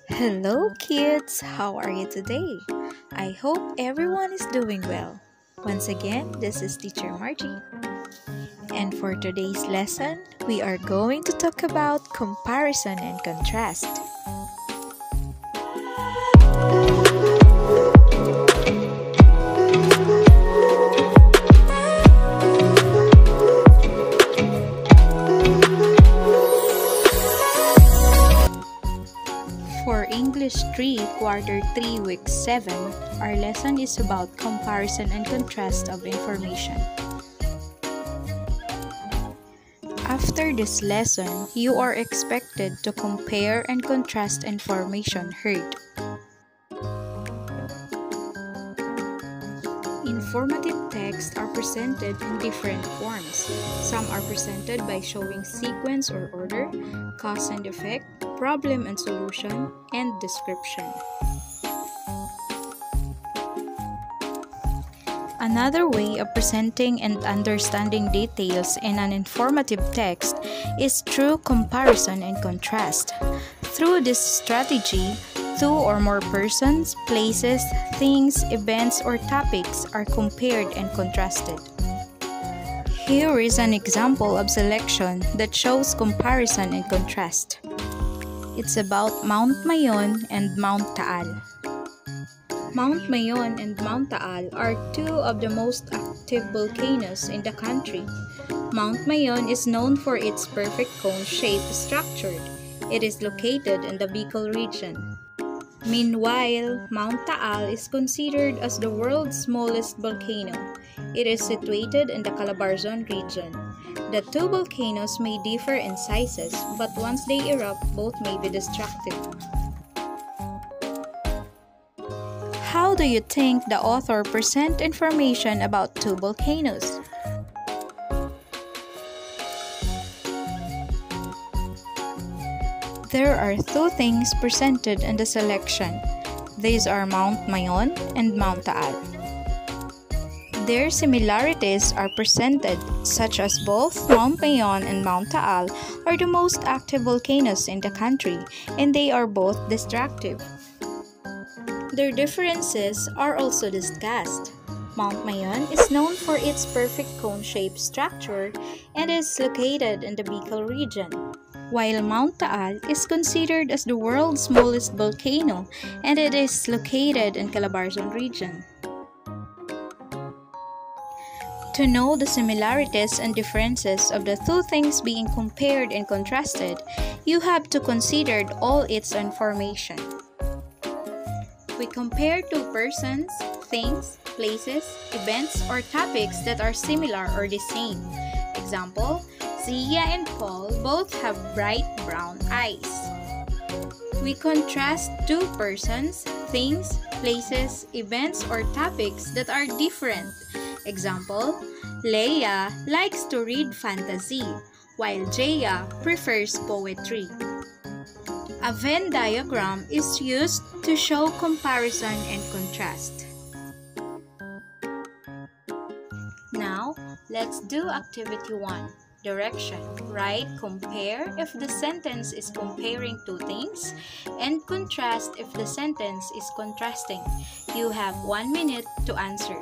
Hello kids, how are you today? I hope everyone is doing well. Once again, this is Teacher Margie. And for today's lesson, we are going to talk about comparison and contrast. For English 3, Quarter 3, Week 7, our lesson is about comparison and contrast of information. After this lesson, you are expected to compare and contrast information heard. Informative texts are presented in different forms. Some are presented by showing sequence or order, cause and effect, problem and solution, and description. Another way of presenting and understanding details in an informative text is through comparison and contrast. Through this strategy, two or more persons, places, things, events, or topics are compared and contrasted. Here is an example of selection that shows comparison and contrast. It's about Mount Mayon and Mount Taal. Mount Mayon and Mount Taal are two of the most active volcanoes in the country. Mount Mayon is known for its perfect cone-shaped structure. It is located in the Bicol region. Meanwhile, Mount Taal is considered as the world's smallest volcano. It is situated in the Calabarzon region. The two volcanoes may differ in sizes, but once they erupt, both may be destructive. How do you think the author present information about two volcanoes? There are two things presented in the selection. These are Mount Mayon and Mount Taal. Their similarities are presented, such as both Mount Mayon and Mount Taal are the most active volcanoes in the country, and they are both destructive. Their differences are also discussed. Mount Mayon is known for its perfect cone-shaped structure and is located in the Bicol region, while Mount Taal is considered as the world's smallest volcano and it is located in Calabarzon region. To know the similarities and differences of the two things being compared and contrasted, you have to consider all its information. We compare two persons, things, places, events, or topics that are similar or the same. Example, Zia and Paul both have bright brown eyes. We contrast two persons, things, places, events, or topics that are different. Example, Leia likes to read fantasy, while Jaya prefers poetry. A Venn diagram is used to show comparison and contrast. Now, let's do activity 1. Direction. Write compare if the sentence is comparing two things and contrast if the sentence is contrasting. You have 1 minute to answer.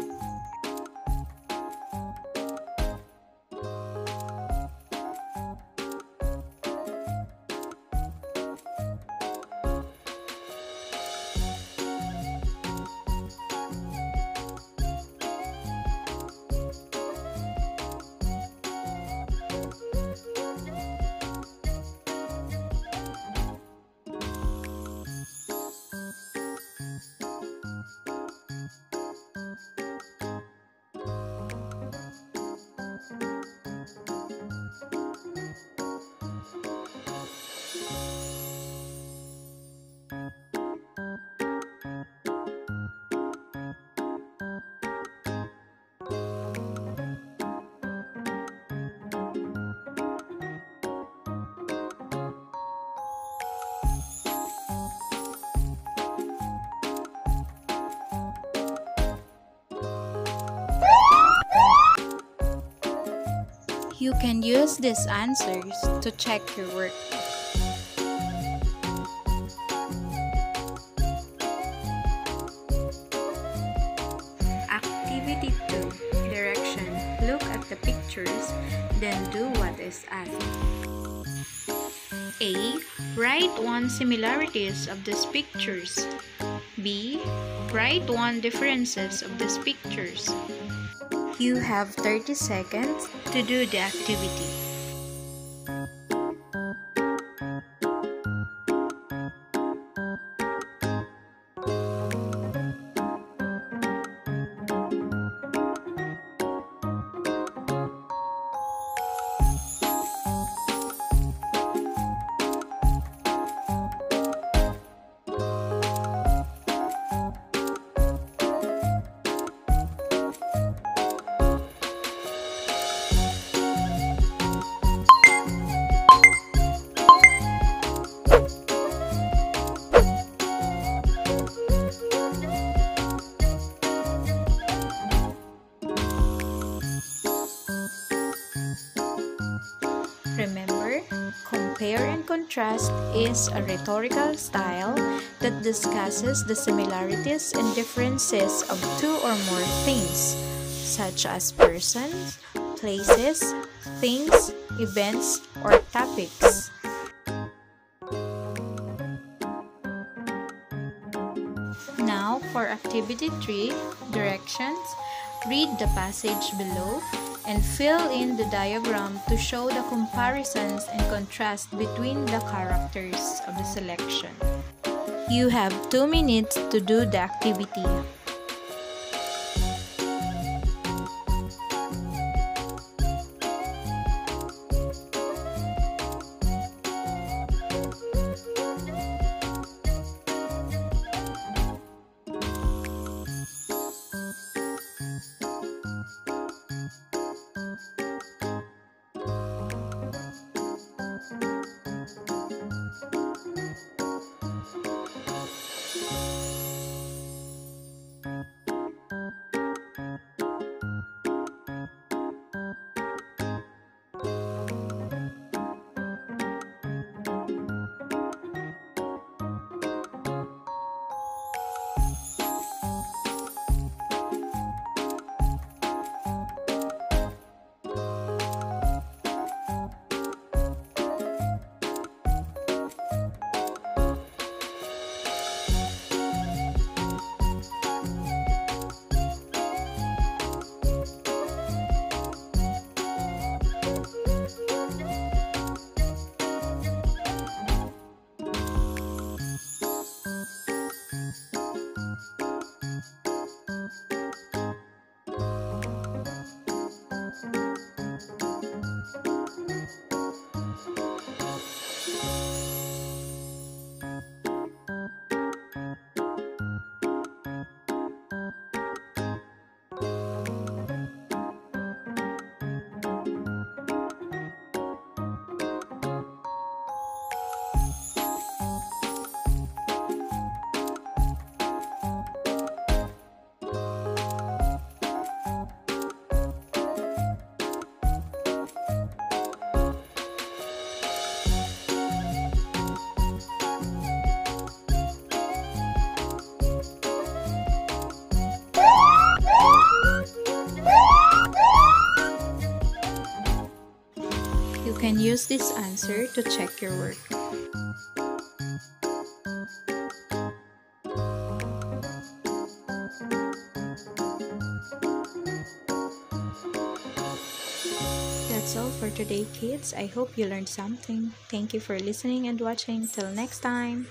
You can use these answers to check your work. Activity 2. Direction. Look at the pictures, then do what is asked. A. Write 1 similarities of these pictures. B. Write 1 differences of these pictures. You have 30 seconds to do the activity. Remember, compare and contrast is a rhetorical style that discusses the similarities and differences of 2 or more things, such as persons, places, things, events, or topics. Now, for Activity 3, Directions, read the passage below and fill in the diagram to show the comparisons and contrast between the characters of the selection. You have 2 minutes to do the activity. You can use this answer to check your work. That's all for today, kids. I hope you learned something. Thank you for listening and watching. Till next time.